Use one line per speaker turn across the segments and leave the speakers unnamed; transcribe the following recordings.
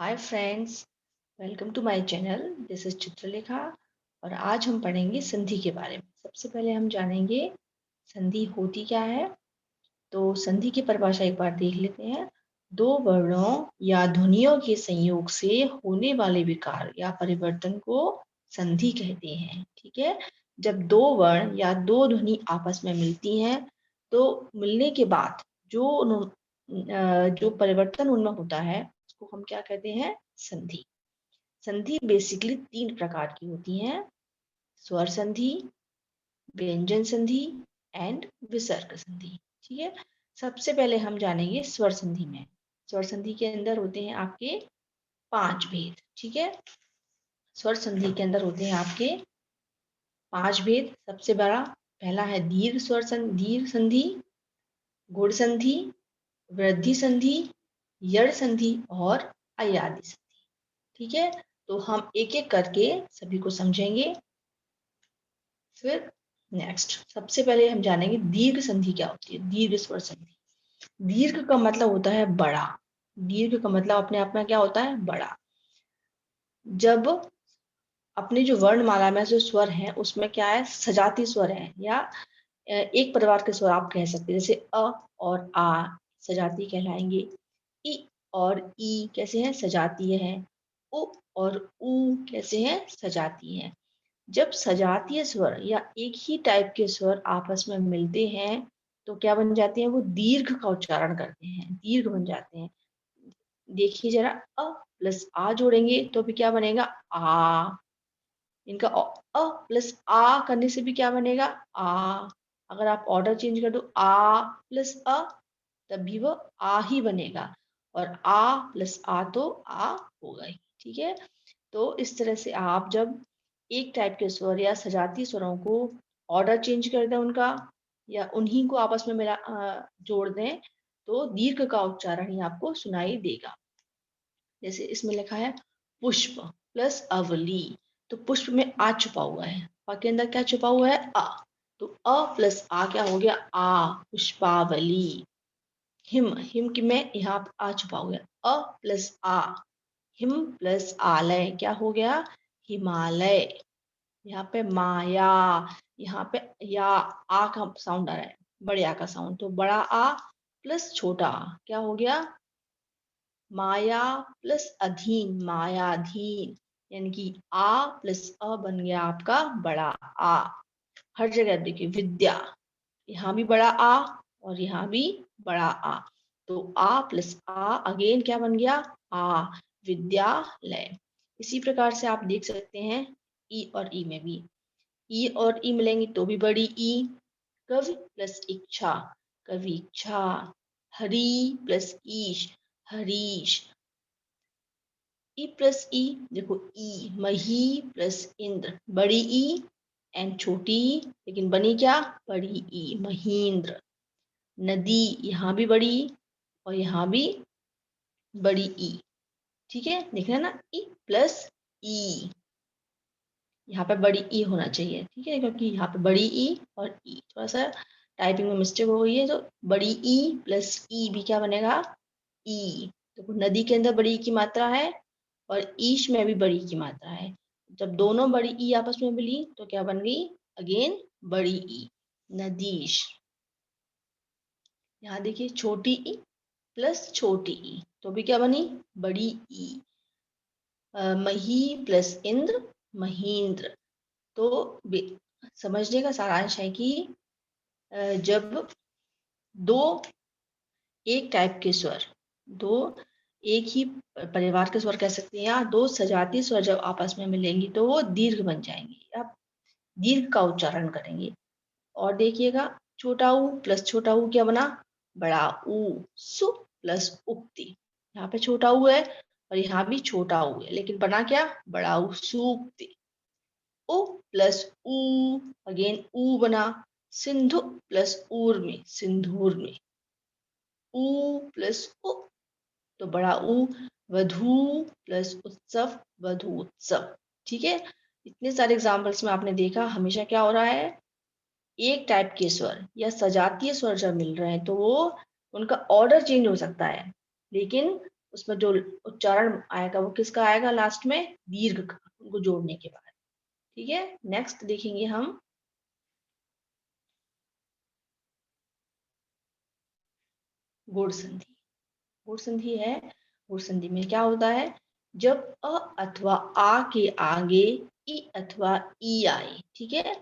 Hi friends, welcome to my channel. This is Chitralekha और आज हम पढ़ेंगे संधि के बारे में। सबसे पहले हम जानेंगे संधि होती क्या है। तो संधि की परिभाषा एक बार देख लेते हैं। दो वर्णों या ध्वनियों के संयोग से होने वाले विकार या परिवर्तन को संधि कहते हैं। ठीक है, जब दो वर्ण या दो ध्वनि आपस में मिलती हैं तो मिलने के बाद जो परिवर्तन उनमें होता है उसको हम क्या कहते हैं? संधि। संधि बेसिकली 3 प्रकार की होती हैं: स्वर संधि, व्यंजन संधि एंड विसर्ग संधि। ठीक है, सबसे पहले हम जानेंगे स्वर संधि में। स्वर संधि के अंदर होते हैं आपके 5 भेद। ठीक है, स्वर संधि के अंदर होते हैं आपके 5 भेद। सबसे बड़ा पहला है दीर्घ संधि, गुण संधि, वृद्धि संधि, यड़ संधि और अयादि संधि। ठीक है, तो हम एक एक करके सभी को समझेंगे। फिर नेक्स्ट सबसे पहले हम जानेंगे दीर्घ संधि क्या होती है। दीर्घ स्वर संधि, दीर्घ का मतलब होता है बड़ा। दीर्घ का मतलब अपने आप में क्या होता है? बड़ा। जब अपने जो वर्णमाला में जो स्वर है उसमें क्या है? सजाती स्वर है या एक परिवार के स्वर आप कह सकते हैं। जैसे अ और आ सजाती कहलाएंगे। इ और ई कैसे हैं? सजातीय है। उ और ऊ कैसे हैं? सजातीय है। जब सजातीय स्वर या एक ही टाइप के स्वर आपस में मिलते हैं तो क्या बन जाते हैं? वो दीर्घ का उच्चारण करते हैं, दीर्घ बन जाते हैं। देखिए जरा, अ प्लस आ जोड़ेंगे तो भी क्या बनेगा? आ। इनका अ प्लस आ करने से भी क्या बनेगा? आ। अगर आप ऑर्डर चेंज कर दो, आ प्लस अ, तब भी वो आ ही बनेगा। और आ प्लस आ तो आ होगा ही। ठीक है, तो इस तरह से आप जब एक टाइप के स्वर या सजाती स्वरों को ऑर्डर चेंज कर दें उनका, या उन्हीं को आपस में जोड़ दें तो दीर्घ का उच्चारण ही आपको सुनाई देगा। जैसे इसमें लिखा है पुष्प प्लस अवली, तो पुष्प में आ छुपा हुआ है, पा के अंदर क्या छुपा हुआ है? अ। तो अ प्लस आ क्या हो गया? आ, पुष्पावली। हिम, हिम की में यहाँ पे आ छुपा हुआ है, अ प्लस आ, हिम प्लस आलय क्या हो गया? हिमालय। यहाँ पे माया, यहाँ पे या आ का साउंड आ रहा है, बड़े आ का साउंड, तो बड़ा आ प्लस छोटा आ क्या हो गया? माया प्लस अधीन, मायाधीन। यानी कि आ प्लस अ बन गया आपका बड़ा आ। हर जगह देखिए विद्या, यहाँ भी बड़ा आ और यहाँ भी बड़ा आ, तो आ प्लस आ अगेन क्या बन गया? आ, विद्यालय। इसी प्रकार से आप देख सकते हैं ई और ई में भी, ई और ई मिलेंगे तो भी बड़ी ई। कवि प्लस इच्छा, कविच्छा। हरि प्लस ईश, हरीश। ई प्लस ई, देखो ई, मही प्लस इंद्र, बड़ी ई एंड छोटी ई, लेकिन बनी क्या? बड़ी ई, महींद्र। नदी, यहाँ भी बड़ी ई और यहाँ भी बड़ी ई। ठीक है, देख रहे हैं ना? ई प्लस ई, यहाँ पे बड़ी ई होना चाहिए। ठीक है, क्योंकि यहाँ पे बड़ी ई और ई थोड़ा सा टाइपिंग में मिस्टेक हो गई है, तो बड़ी ई प्लस ई भी क्या बनेगा? ई। तो नदी के अंदर बड़ी ई की मात्रा है और ईश में भी बड़ी की मात्रा है। जब दोनों बड़ी ई आपस में मिली तो क्या बन गई? अगेन बड़ी ई, नदीश। यहाँ देखिए छोटी ई प्लस छोटी ई तो भी क्या बनी? बड़ी ई। मही प्लस इंद्र, महींद्र। तो समझने का सारांश है कि जब दो एक टाइप के स्वर, दो एक ही परिवार के स्वर कह सकते हैं, या दो सजातीय स्वर जब आपस में मिलेंगी तो वो दीर्घ बन जाएंगे या दीर्घ का उच्चारण करेंगे। और देखिएगा, छोटा ऊ प्लस छोटा ऊ क्या बना? बड़ा ऊ। सु प्लस उक्ति, यहाँ पे छोटा ऊ है और यहाँ भी छोटा ऊ है, लेकिन बना क्या? बड़ा ऊ, सूक्ति। उ प्लस ऊ, अगेन ऊ बना। सिंधु प्लस ऊर्मी, सिंधूर्मी। ऊ प्लस उ, तो बड़ा ऊ। वधू प्लस उत्सव, वधू उत्सव। ठीक है, इतने सारे एग्जाम्पल्स में आपने देखा हमेशा क्या हो रहा है? एक टाइप के स्वर या सजातीय स्वर जब मिल रहे हैं तो वो उनका ऑर्डर चेंज हो सकता है, लेकिन उसमें जो उच्चारण आएगा वो किसका आएगा लास्ट में, दीर्घ का, उनको जोड़ने के बाद। ठीक है, नेक्स्ट देखेंगे हम गुण संधि। गुण संधि है, गुण संधि में क्या होता है, जब अ अथवा आ के आगे ई अथवा ई आए। ठीक है,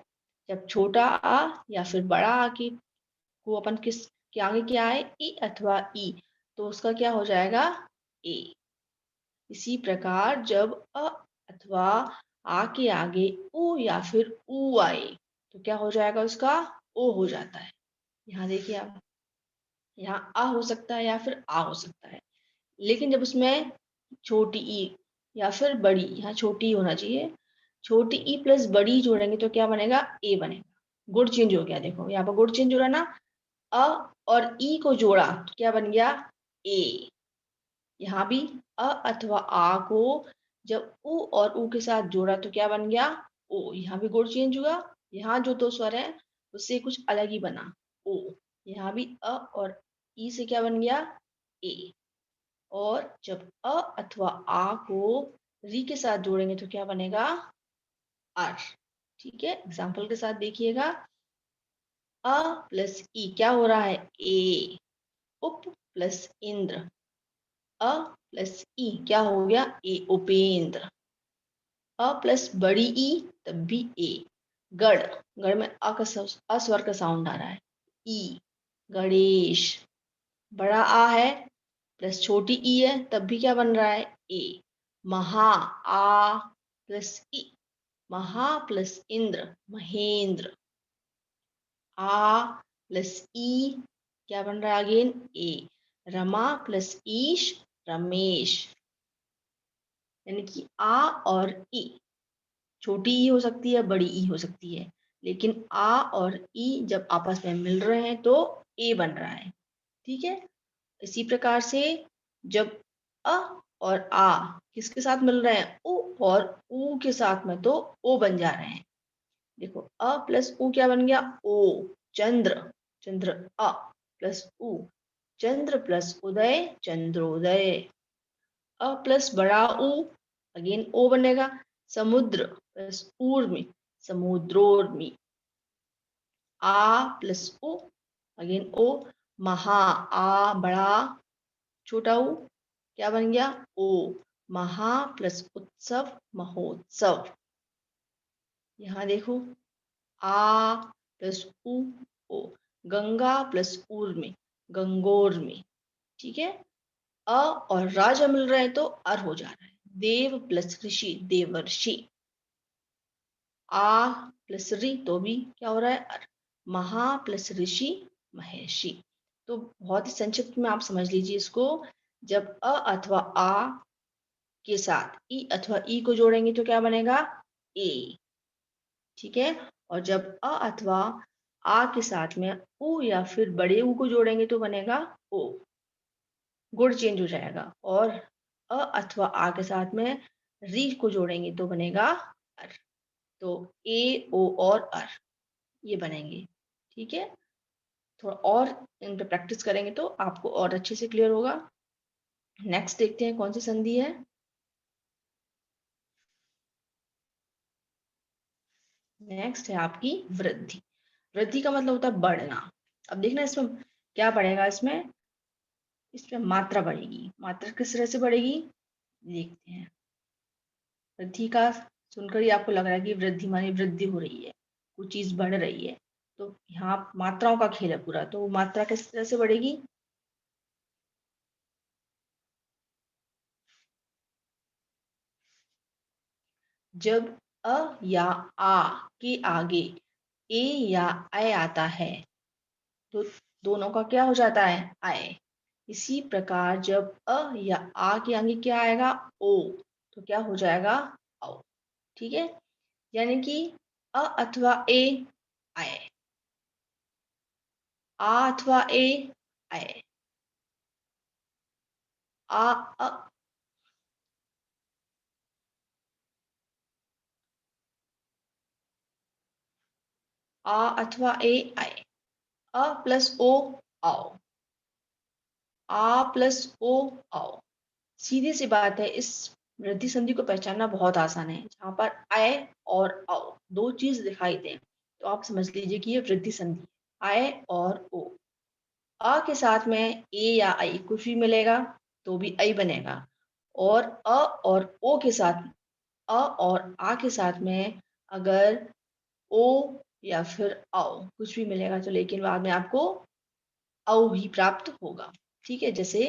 जब छोटा आ या फिर बड़ा आ के को अपन किस के आगे क्या आए, ई अथवा ई, तो उसका क्या हो जाएगा, ए। इसी प्रकार जब अ अथवा आ के आगे उ या फिर ऊ आए तो क्या हो जाएगा, उसका ओ हो जाता है। यहाँ देखिए आप, यहाँ आ हो सकता है या फिर आ हो सकता है, लेकिन जब उसमें छोटी ई या फिर बड़ी, यहाँ छोटी होना चाहिए, छोटी ई प्लस बड़ी जोड़ेंगे तो क्या बनेगा, ए बनेगा। गुण चेंज हो गया, देखो यहाँ पर गुण चेंज हो रहा ना, अ और ई को जोड़ा तो क्या बन गया, ए। यहाँ भी अ अथवा आ को जब उ और ऊ के साथ जोड़ा तो क्या बन गया, ओ। यहाँ भी गुण चेंज हुआ, यहाँ जो दो स्वर है उससे कुछ अलग ही बना, ओ। यहाँ भी अ और ई से क्या बन गया, ए। और जब अ अथवा आ को री के साथ जोड़ेंगे तो क्या बनेगा, अर। ठीक है, एग्जाम्पल के साथ देखिएगा, अ प्लस ई क्या हो रहा है, ए। उप प्लस इंद्र, अ प्लस ई क्या हो गया, ए उपेंद्र। अ प्लस बड़ी ई तब भी ए। गढ़, गढ़ में अ का अस्वर का साउंड आ रहा है, ई। गणेश, बड़ा आ है प्लस छोटी ई है तब भी क्या बन रहा है, ए। महा, आ प्लस ई, महा प्लस इंद्र, महेंद्र। आ प्लस ई क्या बन रहा है अगेन, ए। रमा प्लस ईश, रमेश। यानी कि आ और ई, छोटी ई हो सकती है, बड़ी ई हो सकती है, लेकिन आ और ई जब आपस में मिल रहे हैं तो ए बन रहा है। ठीक है, इसी प्रकार से जब अ और आ किसके साथ मिल रहे हैं, उ और ऊ के साथ में तो ओ बन जा रहे हैं। देखो अ प्लस ऊ क्या बन गया, ओ। चंद्र, चंद्र अ प्लस ऊ, चंद्र प्लस उदय, चंद्रोदय। अ प्लस बड़ा ऊ अगेन ओ बनेगा, समुद्र प्लस ऊर्मी, समुद्रोर्मी। आ प्लस ओ अगेन ओ, महा, आ बड़ा छोटा ऊ क्या बन गया, ओ। महा प्लस उत्सव, महोत्सव। यहाँ देखो, आ प्लस उ, ओ। गंगा प्लस ऊर्मी, गंगोर्मी। ठीक है, अ और रा जब मिल रहे हैं तो अर हो जा रहा है। देव प्लस ऋषि, देवर्षि। आ प्लस री तो भी क्या हो रहा है, अर। महा प्लस ऋषि, महेशी। तो बहुत ही संक्षिप्त में आप समझ लीजिए इसको, जब अ अथवा आ के साथ ई अथवा ई को जोड़ेंगे तो क्या बनेगा, ए। ठीक है, और जब अ अथवा आ के साथ में उ या फिर बड़े ऊ को जोड़ेंगे तो बनेगा ओ। गुण चेंज हो जाएगा, और अ अथवा आ के साथ में री को जोड़ेंगे तो बनेगा अर। तो ए ओ और अर ये बनेंगे। ठीक है, थोड़ा और इन पे प्रैक्टिस करेंगे तो आपको और अच्छे से क्लियर होगा। नेक्स्ट देखते हैं कौन सी संधि है। नेक्स्ट है आपकी वृद्धि। वृद्धि का मतलब होता है बढ़ना। अब देखना इसमें क्या बढ़ेगा, इसमें मात्रा बढ़ेगी। मात्रा किस तरह से बढ़ेगी देखते हैं। वृद्धि का सुनकर ही आपको लग रहा है कि वृद्धि मानी वृद्धि हो रही है, कुछ चीज बढ़ रही है। तो यहाँ मात्राओं का खेल है पूरा, तो मात्रा किस तरह से बढ़ेगी, जब अ या आ के आगे ए या ऐ आता है तो दोनों का क्या हो जाता है, आए। इसी प्रकार जब अ या आ के आगे क्या आएगा, ओ, तो क्या हो जाएगा, औ। ठीक है, यानी कि अ अथवा ए, आए। आ अथवा ए, आए। आ अ, आ अथवा ए, आए। अ प्लस ओ, आओ। आ प्लस ओ, आओ। सीधी सी बात है, इस वृद्धि संधि को पहचानना बहुत आसान है। जहाँ पर अय और औ दो चीज दिखाई दें तो आप समझ लीजिए कि ये वृद्धि संधि है। अय और ओ, अ के साथ में ए या आई कुछ भी मिलेगा तो भी आई बनेगा, और अ और ओ के साथ, अ और आ के साथ में अगर ओ या फिर औ कुछ भी मिलेगा तो लेकिन बाद में आपको औ ही प्राप्त होगा। ठीक है, जैसे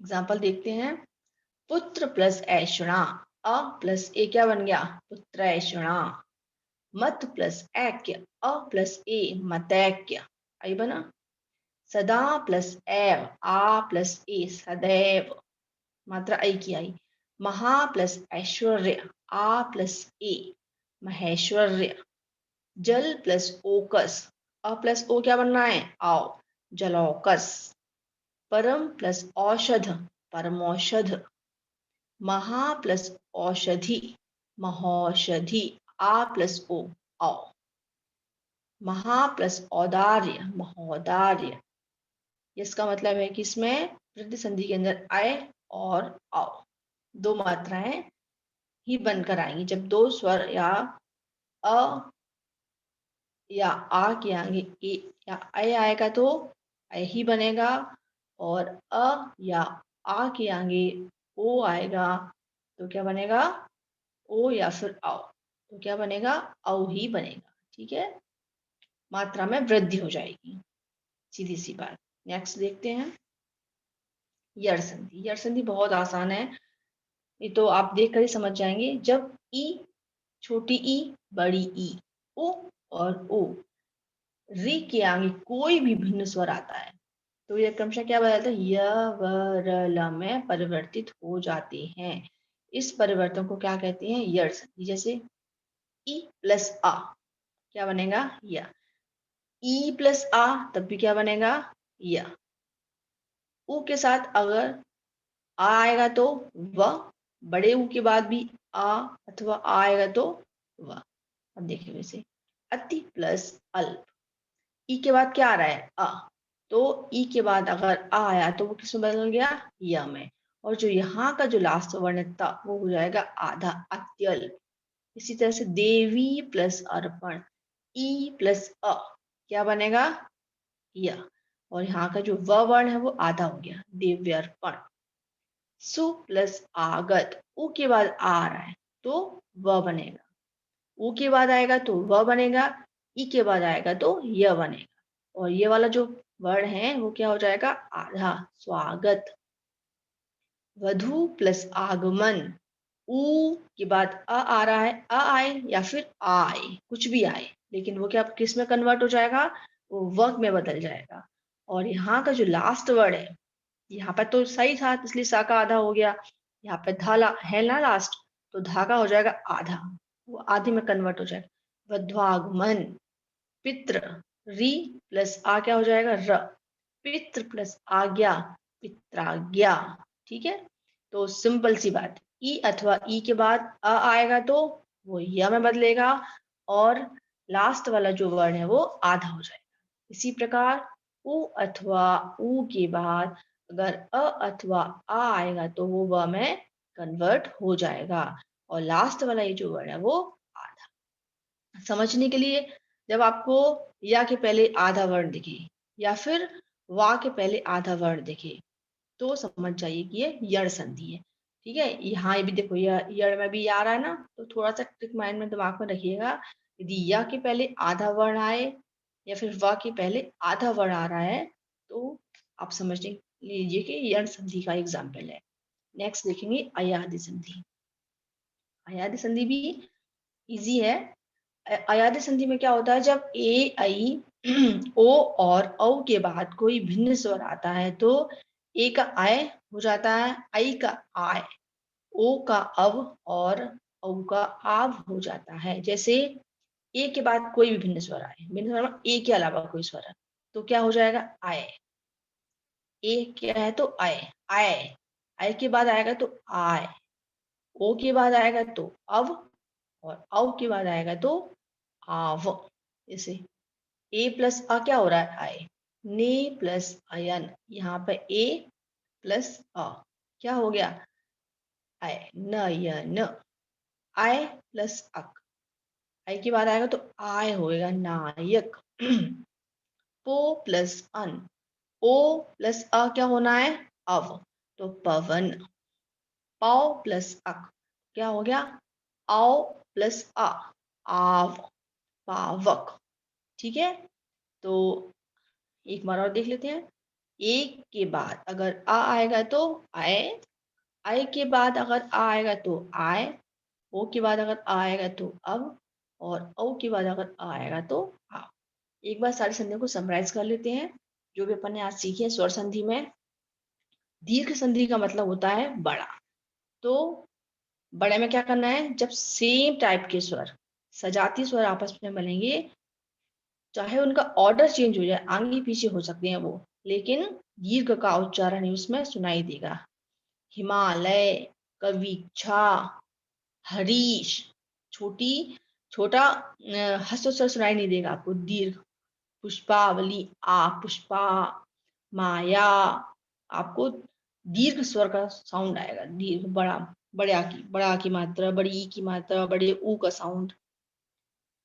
एग्जाम्पल देखते हैं। पुत्र प्लस ऐषणा, अ प्लस ए क्या बन गया? पुत्रैषणा। मत प्लस ऐक्य, अ प्लस ए मतैक्य, आई बना। सदा प्लस एव, आ प्लस ए सदैव, मात्रा आई की आई। महा प्लस ऐश्वर्य, आ प्लस ए महेश्वर्य। जल प्लस ओकस, अ प्लस ओ क्या बनना है? आओ, जलौकस। परम प्लस औषध, परमौषध। महा प्लस औषधि, महौषधि, आ प्लस ओ औ। महा प्लस औदार्य, महोदार्य। इसका मतलब है कि इसमें वृद्धि संधि के अंदर आय और औ दो मात्राएं ही बनकर आएंगी। जब दो स्वर या अ या आ के आगे ए या ऐ आएगा तो ऐ ही बनेगा, और अ या आ के आगे ओ आएगा तो क्या बनेगा? ओ या फिर औ, तो क्या बनेगा? औ ही बनेगा। ठीक है, मात्रा में वृद्धि हो जाएगी, सीधी सी बात। नेक्स्ट देखते हैं यड़ संधि। यड़ संधि बहुत आसान है, ये तो आप देख कर ही समझ जाएंगे। जब ई, छोटी ई, बड़ी ई, ओ और ओ, री के आगे कोई भी भिन्न स्वर आता है तो यह क्रमशः क्या बदलता है? य व र ल में परिवर्तित हो जाते हैं। इस परिवर्तन को क्या कहते हैं? यड़ संधि। जैसे ई प्लस आ क्या बनेगा? या। ई प्लस आ तब भी क्या बनेगा? या। उ के साथ अगर आ आएगा तो व, बड़े ऊ के बाद भी आ अथवा आ आएगा तो व। अब देखिए वैसे अति प्लस अल्प, ई के बाद क्या आ रहा है? अ, तो ई के बाद अगर आ आया तो वो किसमें बदल गया? य में। और जो यहाँ का जो लास्ट वर्ण है ता, वो हो जाएगा आधा, अत्यल्प। इसी तरह से देवी प्लस अर्पण, ई प्लस अ क्या बनेगा? य, और यहाँ का जो व वर्ण है वो आधा हो गया, दिव्यर्पण। सु प्लस आगत, उ के बाद आ रहा है तो व बनेगा, उ के बाद आएगा तो व बनेगा, ई के बाद आएगा तो य बनेगा, और ये वाला जो वर्ण है वो क्या हो जाएगा? आधा, स्वागत। वधु प्लस आगमन, ऊ के बाद आ रहा है, अ आए या फिर आए, कुछ भी आए, लेकिन वो क्या किस में कन्वर्ट हो जाएगा? वो वर्ग में बदल जाएगा। और यहाँ का जो लास्ट वर्ड है, यहाँ पर तो सही था इसलिए सा का आधा हो गया, यहाँ पे धा है ना लास्ट, तो धा का हो जाएगा आधा, वो आधे में कन्वर्ट हो जाएगा। वध्वागमन। पित्र, री प्लस आ क्या हो जाएगा? र। पित्र प्लस आज्ञा, पित्राज्ञा। ठीक है, तो सिंपल सी बात, ई अथवा ई के बाद अ आएगा तो वो य में बदलेगा, और लास्ट वाला जो वर्ण है वो आधा हो जाएगा। इसी प्रकार उ अथवा ऊ के बाद अगर अ अथवा आ आएगा तो वो व में कन्वर्ट हो जाएगा, और लास्ट वाला ये जो वर्ण है वो आधा। समझने के लिए, जब आपको या के पहले आधा वर्ण दिखे या फिर वा के पहले आधा वर्ण दिखे तो समझ जाइए कि ये यड़ संधि है। ठीक है, यहाँ ये भी देखो यड़ में भी आ रहा है ना, तो थोड़ा सा ट्रिक माइंड में दिमाग में रखिएगा। यदि या के पहले आधा वर्ण आए या फिर वा के पहले आधा वर्ण आ रहा है तो आप समझ लीजिए कि यड़ संधि का एग्जाम्पल है। नेक्स्ट देखेंगे अयादि संधि। अयादि संधि भी इजी है। अयादि संधि में क्या होता है? जब ए आई ओ और औ के बाद कोई भिन्न स्वर आता है तो ए का आय हो जाता है, आई का आय, ओ का अव और औ का आव हो जाता है। जैसे ए के बाद कोई भी भिन्न स्वर आए, भिन्न स्वर में ए के अलावा कोई स्वर है तो क्या हो जाएगा? आय। ए क्या है तो आय, आय। आय के बाद आएगा तो आय, ओ के बाद आएगा तो अव, और औ के बाद आएगा तो आव। जैसे ए प्लस अ क्या हो रहा है? आय। ने प्लस अयन, यहाँ पे ए प्लस अ क्या हो गया? आय, नयन, आय प्लस अक, आई के बाद आएगा तो आय होएगा, नायक। पो प्लस अन, ओ प्लस अ क्या होना है? अव, तो पवन। पाव प्लस अक, क्या हो गया? आओ प्लस अ, आव, पावक। ठीक है, तो एक बार और देख लेते हैं। एक के बाद अगर आ आएगा तो आए, आय के बाद अगर आ आएगा तो आय, ओ के बाद अगर आ आएगा तो अब, और औ के बाद अगर आ आएगा तो आ। एक बार सारी संधियों को समराइज कर लेते हैं जो भी अपन ने आज सीखे। स्वर संधि में दीर्घ संधि का मतलब होता है बड़ा। तो बड़े में क्या करना है? जब सेम टाइप के स्वर, सजाती स्वर आपस में मिलेंगे, चाहे उनका ऑर्डर चेंज हो जाए, आगे पीछे हो सकते हैं वो, लेकिन दीर्घ का उच्चारण ही उसमें सुनाई देगा। हिमालय, कविच्छा, हरीश, छोटी छोटा हस्व स्वर सुनाई नहीं देगा आपको, दीर्घ। पुष्पावली, आ, पुष्पा, माया, आपको दीर्घ स्वर का साउंड आएगा, दीर्घ, बड़ा, बड़ा की मात्रा, बड़ी ई की मात्रा, बड़े ऊ का साउंड।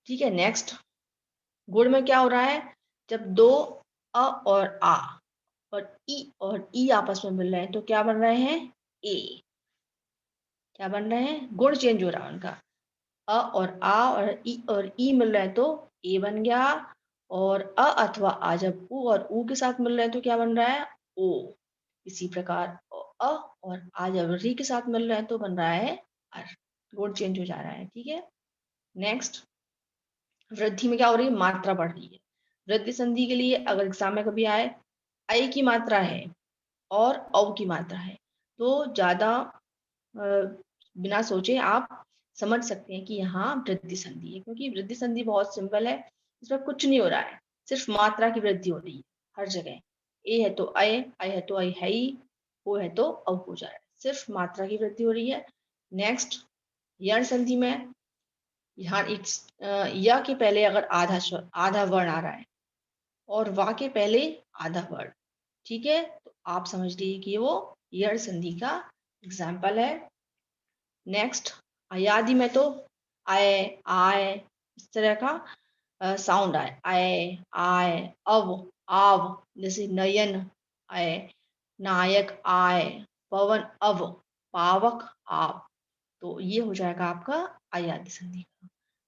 ठीक है, नेक्स्ट। गुण में क्या हो रहा है? जब दो अ और ई आपस में मिल रहे हैं तो क्या बन रहे हैं? ए। क्या बन रहे हैं? गुण चेंज हो रहा है उनका। अ और ई मिल रहे हैं तो ए बन गया, और अ अथवा आ जब उ और ऊ के साथ मिल रहे हैं तो क्या बन रहा है? ओ। इसी प्रकार अ और आ जब री के साथ मिल रहे हैं तो बन रहा है अर। गुण चेंज हो जा रहा है। ठीक है, नेक्स्ट। वृद्धि में क्या हो रही है? मात्रा बढ़ रही है। वृद्धि संधि के लिए अगर एग्जाम में कभी आए, आई की मात्रा है और औ की मात्रा है, तो ज्यादा बिना सोचे आप समझ सकते हैं कि यहाँ वृद्धि संधि है, क्योंकि वृद्धि संधि बहुत सिंपल है। इसमें कुछ नहीं हो रहा है, सिर्फ मात्रा की वृद्धि हो रही है हर जगह। ए है तो अय, अय है तो अय है ही, ओ है तो औ हो जा रहा है, सिर्फ मात्रा की वृद्धि हो रही है। नेक्स्ट, यण संधि में यहाँ एक य के पहले अगर आधा स्वर, आधा वर्ण आ रहा है, और वा के पहले आधा वर्ण, ठीक है, तो आप समझ लीजिए कि वो यण संधि का एग्जाम्पल है। नेक्स्ट, अयादि में तो आय, आय, इस तरह का साउंड आए, आय, आय, अव, आव, जैसे नयन, आय, नायक, आय, पवन, अव, पावक, आव। तो ये हो जाएगा आपका अयादि संधि का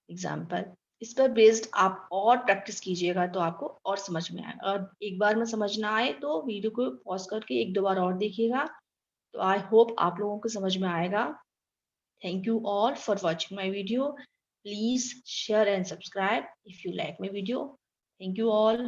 एग्जाम्पल। इस पर बेस्ड आप और प्रैक्टिस कीजिएगा तो आपको और समझ में आएगा। और एक बार में समझ ना आए तो वीडियो को पॉज करके एक दो बार और देखिएगा, तो आई होप आप लोगों को समझ में आएगा। Thank you all for watching my video. Please share and subscribe if you like my video. Thank you all.